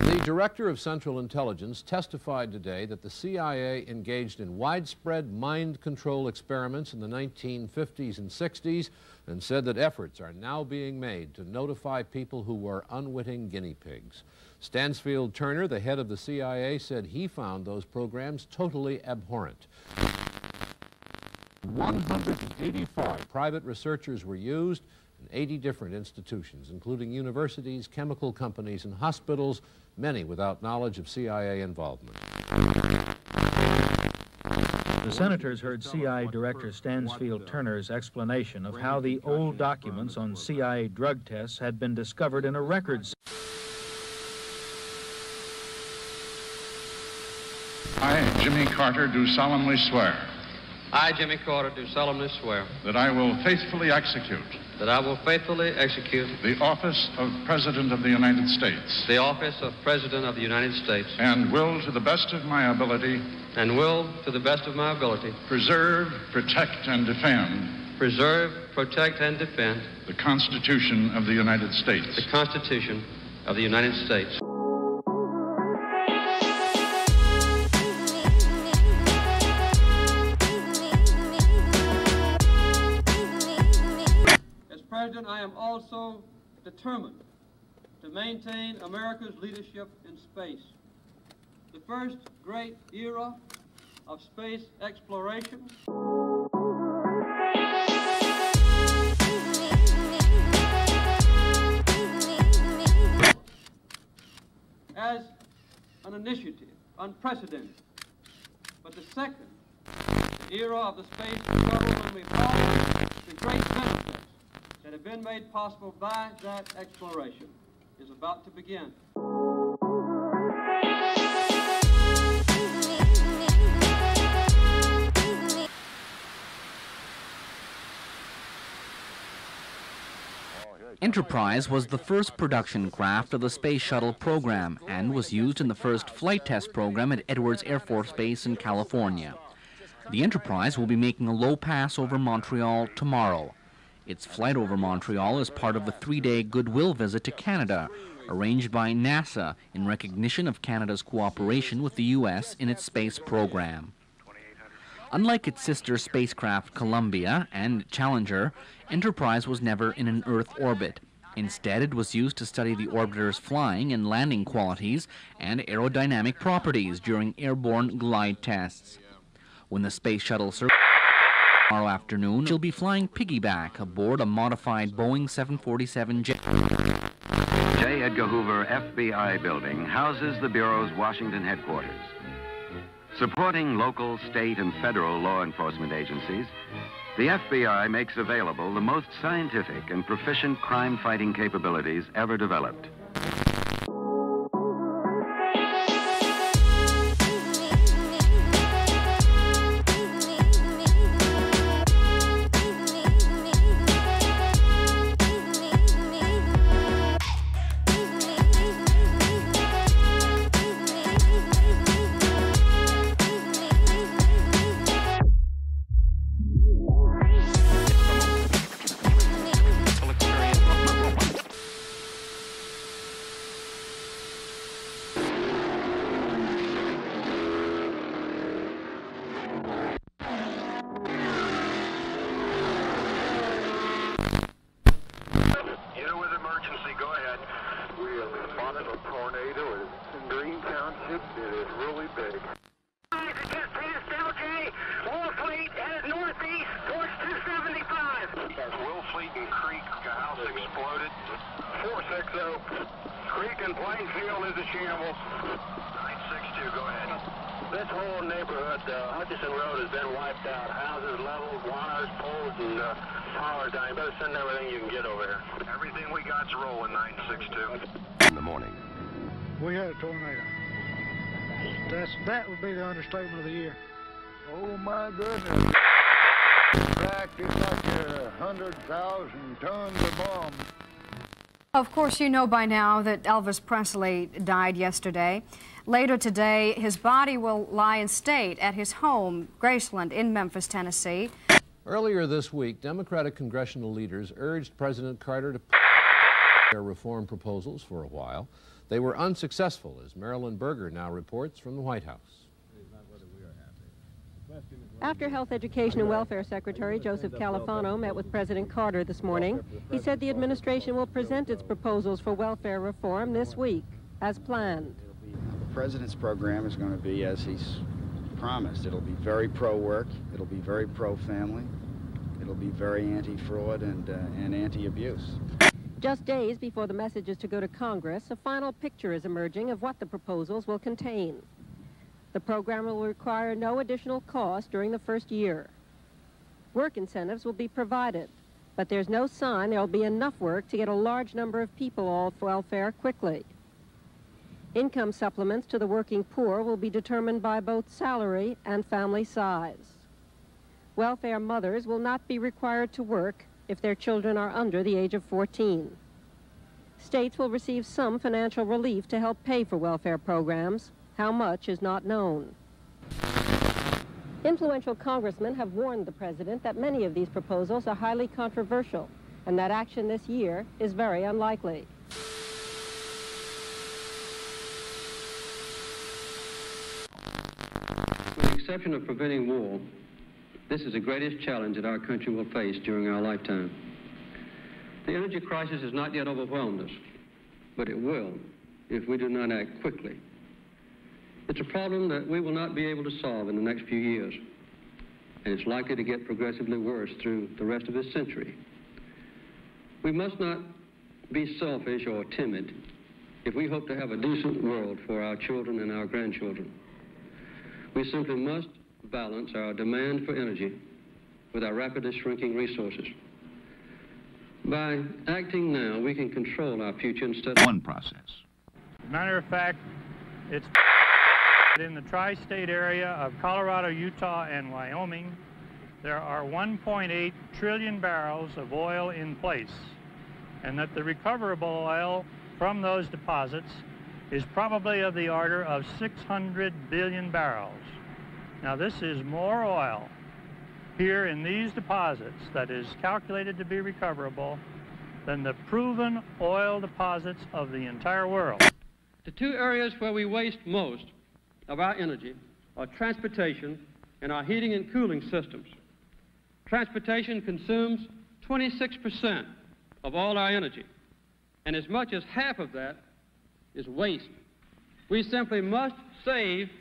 The Director of Central Intelligence testified today that the CIA engaged in widespread mind control experiments in the 1950s and 60s and said that efforts are now being made to notify people who were unwitting guinea pigs. Stansfield Turner, the head of the CIA, said he found those programs totally abhorrent. 185 private researchers were used in 80 different institutions, including universities, chemical companies, and hospitals, many without knowledge of CIA involvement. The senators heard CIA Director Stansfield Turner's explanation of how the old documents on CIA drug tests had been discovered in a records. I, Jimmy Carter, do solemnly swear. I, Jimmy Carter, do solemnly swear. That I will faithfully execute. That I will faithfully execute. The office of President of the United States. The office of President of the United States. And will, to the best of my ability. And will, to the best of my ability. Preserve, protect, and defend. Preserve, protect, and defend. The Constitution of the United States. The Constitution of the United States. President, I am also determined to maintain America's leadership in space. The first great era of space exploration as an initiative, unprecedented. But the second era of the space shuttle, when we follow the great benefits that have been made possible by that exploration, is about to begin. Enterprise was the first production craft of the Space Shuttle program and was used in the first flight test program at Edwards Air Force Base in California. The Enterprise will be making a low pass over Montreal tomorrow. Its flight over Montreal is part of the 3-day goodwill visit to Canada, arranged by NASA in recognition of Canada's cooperation with the U.S. in its space program. Unlike its sister spacecraft Columbia and Challenger, Enterprise was never in an Earth orbit. Instead, it was used to study the orbiter's flying and landing qualities and aerodynamic properties during airborne glide tests. When the Space Shuttle circles tomorrow afternoon, she'll be flying piggyback aboard a modified Boeing 747 jet. J. Edgar Hoover FBI building houses the Bureau's Washington headquarters. Supporting local, state, and federal law enforcement agencies, the FBI makes available the most scientific and proficient crime-fighting capabilities ever developed. That would be the understatement of the year. Oh my goodness. In fact, it's like 100,000 tons of bombs. Of course, you know by now that Elvis Presley died yesterday. Later today, his body will lie in state at his home, Graceland, in Memphis, Tennessee. Earlier this week, Democratic congressional leaders urged President Carter to their reform proposals for a while. They were unsuccessful, as Marilyn Berger now reports from the White House. After Health, Education and Welfare Secretary Joseph Califano met with President Carter this morning, he said the administration will present its proposals for welfare reform this week, as planned. The President's program is going to be as he's promised. It'll be very pro-work, it'll be very pro-family, it'll be very anti-fraud and anti-abuse. Just days before the message is to go to Congress, a final picture is emerging of what the proposals will contain. The program will require no additional cost during the first year. Work incentives will be provided, but there's no sign there will be enough work to get a large number of people off welfare quickly. Income supplements to the working poor will be determined by both salary and family size. Welfare mothers will not be required to work if their children are under the age of 14. States will receive some financial relief to help pay for welfare programs. How much is not known. Influential congressmen have warned the president that many of these proposals are highly controversial and that action this year is very unlikely. With the exception of preventing war, this is the greatest challenge that our country will face during our lifetime. The energy crisis has not yet overwhelmed us, but it will if we do not act quickly. It's a problem that we will not be able to solve in the next few years, and it's likely to get progressively worse through the rest of this century. We must not be selfish or timid if we hope to have a decent world for our children and our grandchildren. We simply must balance our demand for energy with our rapidly shrinking resources. By acting now, we can control our future instead of one process. Matter of fact, it's in the tri-state area of Colorado, Utah, and Wyoming, there are 1.8 trillion barrels of oil in place, and that the recoverable oil from those deposits is probably of the order of 600 billion barrels. Now, this is more oil here in these deposits that is calculated to be recoverable than the proven oil deposits of the entire world. The two areas where we waste most of our energy are transportation and our heating and cooling systems. Transportation consumes 26% of all our energy, and as much as half of that is waste. We simply must save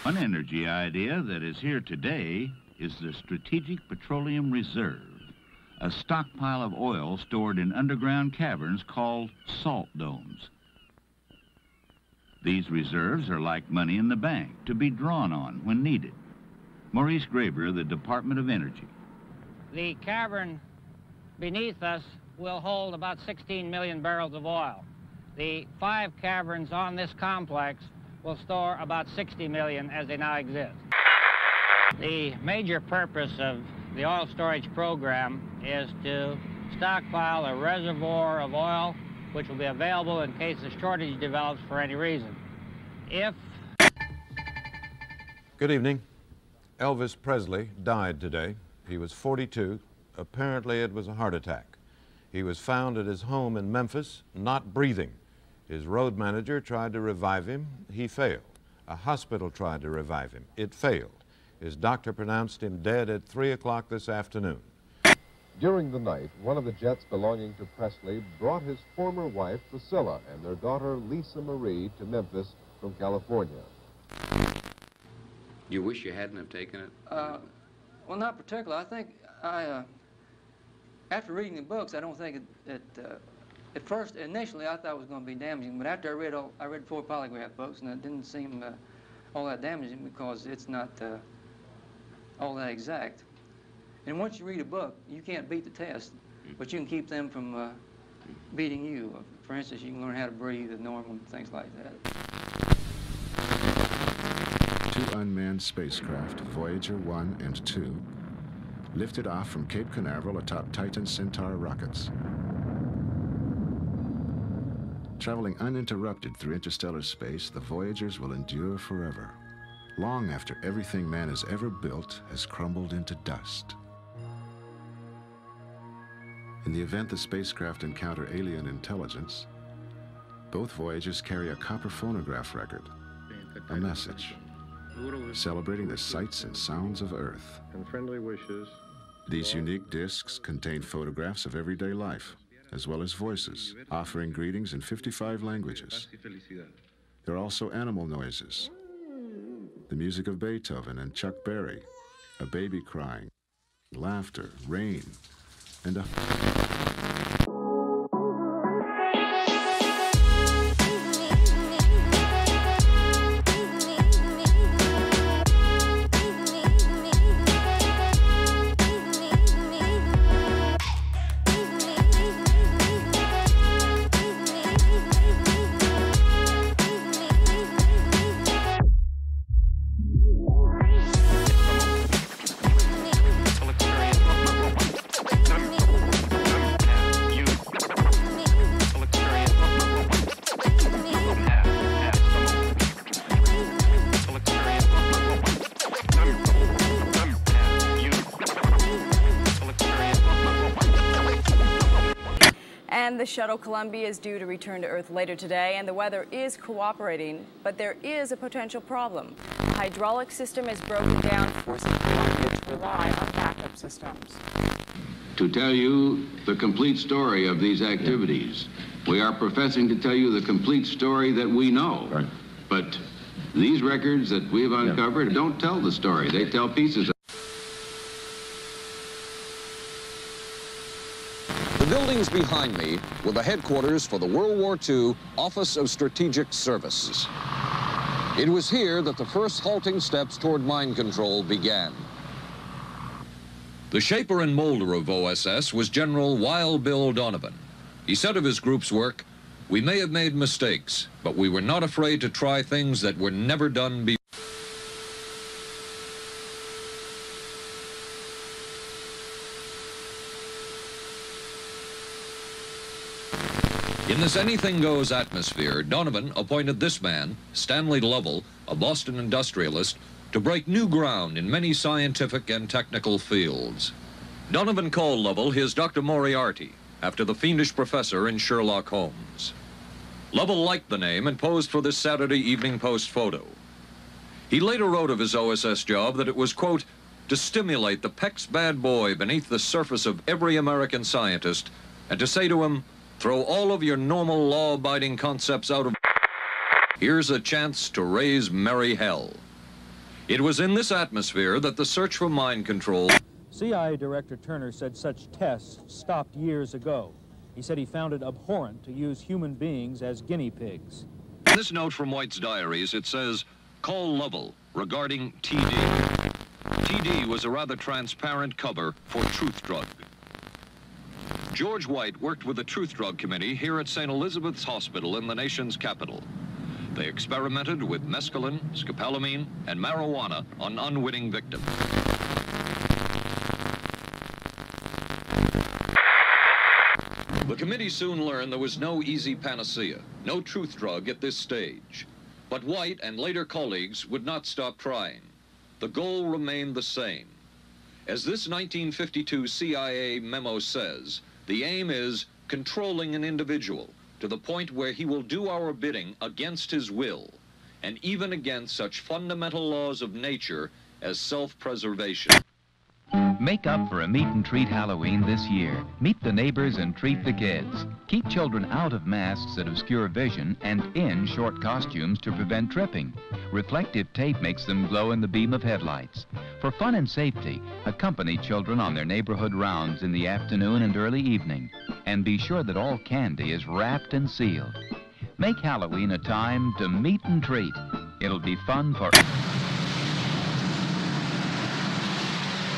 One energy idea that is here today is the Strategic Petroleum Reserve, a stockpile of oil stored in underground caverns called salt domes. These reserves are like money in the bank, to be drawn on when needed. Maurice Graber, the Department of Energy. The cavern beneath us will hold about 16 million barrels of oil. The 5 caverns on this complex will store about 60 million as they now exist. The major purpose of the oil storage program is to stockpile a reservoir of oil which will be available in case a shortage develops for any reason. Good evening. Elvis Presley died today. He was 42. Apparently it was a heart attack. He was found at his home in Memphis, not breathing. His road manager tried to revive him. He failed. A hospital tried to revive him. It failed. His doctor pronounced him dead at 3 o'clock this afternoon. During the night, one of the jets belonging to Presley brought his former wife, Priscilla, and their daughter, Lisa Marie, to Memphis from California. You wish you hadn't have taken it? Well, not particularly. I think after reading the books, I don't think at first, initially, I thought it was going to be damaging, but after I read 4 polygraph books, and it didn't seem all that damaging because it's not all that exact. And once you read a book, you can't beat the test, but you can keep them from beating you. For instance, you can learn how to breathe as normal and things like that. 2 unmanned spacecraft, Voyager 1 and 2, lifted off from Cape Canaveral atop Titan Centaur rockets. Traveling uninterrupted through interstellar space, the Voyagers will endure forever. long after everything man has ever built has crumbled into dust. In the event the spacecraft encounter alien intelligence, both voyages carry a copper phonograph record, a message, celebrating the sights and sounds of Earth. And friendly wishes. These unique discs contain photographs of everyday life, as well as voices, offering greetings in 55 languages. There are also animal noises, the music of Beethoven and Chuck Berry, a baby crying, laughter, rain, and a... And the shuttle Columbia is due to return to Earth later today, and the weather is cooperating, but there is a potential problem. The hydraulic system is broken down, forcing Columbia to rely on backup systems. To tell you the complete story of these activities, we are professing to tell you the complete story that we know. Right. But these records that we've uncovered don't tell the story. They tell pieces of The buildings behind me were the headquarters for the World War II Office of Strategic Services. It was here that the first halting steps toward mind control began. The shaper and molder of OSS was General Wild Bill Donovan. He said of his group's work, "We may have made mistakes, but we were not afraid to try things that were never done before." In this anything-goes atmosphere, Donovan appointed this man, Stanley Lovell, a Boston industrialist, to break new ground in many scientific and technical fields. Donovan called Lovell his Dr. Moriarty, after the fiendish professor in Sherlock Holmes. Lovell liked the name and posed for this Saturday Evening Post photo. He later wrote of his OSS job that it was, quote, to stimulate the Peck's bad boy beneath the surface of every American scientist and to say to him, throw all of your normal law-abiding concepts out of... Here's a chance to raise merry hell. It was in this atmosphere that the search for mind control... CIA Director Turner said such tests stopped years ago. He said he found it abhorrent to use human beings as guinea pigs. In this note from White's diaries, it says, call Lovell regarding TD. TD was a rather transparent cover for Truth Drug. George White worked with the Truth Drug Committee here at St. Elizabeth's Hospital in the nation's capital. They experimented with mescaline, scopolamine, and marijuana on unwitting victims. The committee soon learned there was no easy panacea, no truth drug at this stage. But White and later colleagues would not stop trying. The goal remained the same. As this 1952 CIA memo says, the aim is controlling an individual to the point where he will do our bidding against his will, and even against such fundamental laws of nature as self-preservation. Make up for a meet and treat Halloween this year. Meet the neighbors and treat the kids. Keep children out of masks that obscure vision and in short costumes to prevent tripping. Reflective tape makes them glow in the beam of headlights. For fun and safety, accompany children on their neighborhood rounds in the afternoon and early evening. And be sure that all candy is wrapped and sealed. Make Halloween a time to meet and treat. It'll be fun for...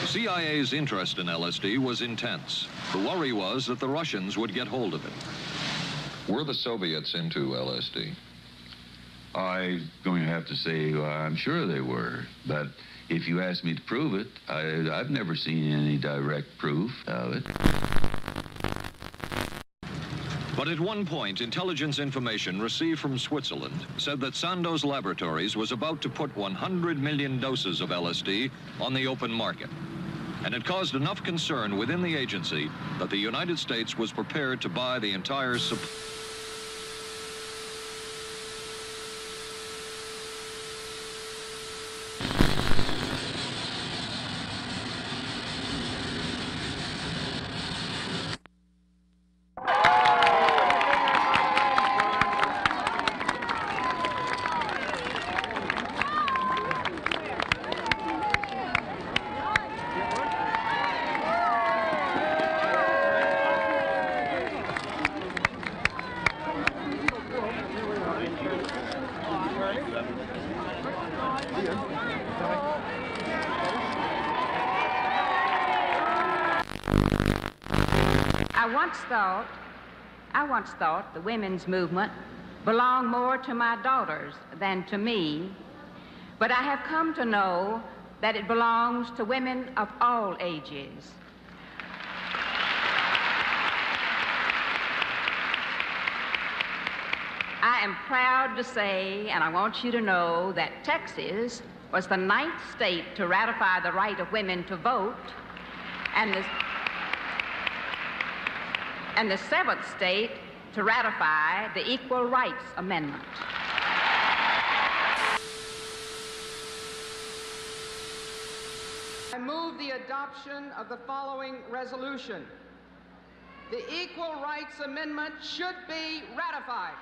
The CIA's interest in LSD was intense. The worry was that the Russians would get hold of it. Were the Soviets into LSD? I'm going to have to say I'm sure they were, but if you ask me to prove it, I've never seen any direct proof of it. But at one point, intelligence information received from Switzerland said that Sandoz Laboratories was about to put 100 million doses of LSD on the open market. And it caused enough concern within the agency that the United States was prepared to buy the entire supply. I once thought the women's movement belonged more to my daughters than to me, but I have come to know that it belongs to women of all ages. I am proud to say, and I want you to know, that Texas was the 9th state to ratify the right of women to vote, and the 7th state to ratify the Equal Rights Amendment. I move the adoption of the following resolution. The Equal Rights Amendment should be ratified.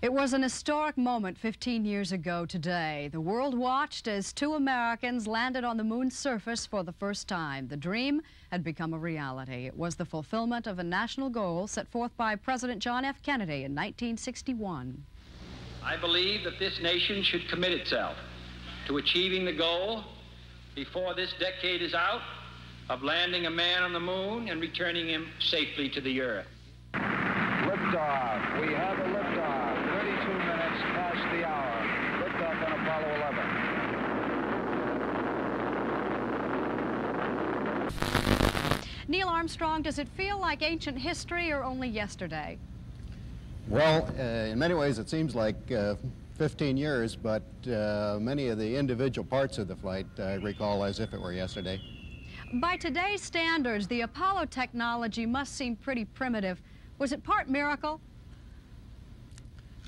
It was an historic moment 15 years ago today. The world watched as 2 Americans landed on the moon's surface for the first time. The dream had become a reality. It was the fulfillment of a national goal set forth by President John F. Kennedy in 1961. I believe that this nation should commit itself to achieving the goal before this decade is out of landing a man on the moon and returning him safely to the Earth. Liftoff. We have a liftoff. 32 minutes past the hour. Liftoff on Apollo 11. Neil Armstrong, does it feel like ancient history or only yesterday? Well, in many ways it seems like 15 years, but many of the individual parts of the flight I recall as if it were yesterday. By today's standards, the Apollo technology must seem pretty primitive. Was it part miracle?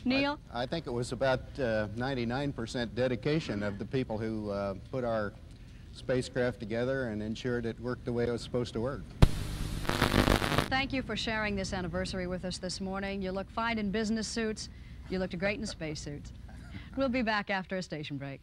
Neil? I think it was about 99% dedication of the people who put our spacecraft together and ensured it worked the way it was supposed to work. Thank you for sharing this anniversary with us this morning. You look fine in business suits. You looked great in space suits. We'll be back after a station break.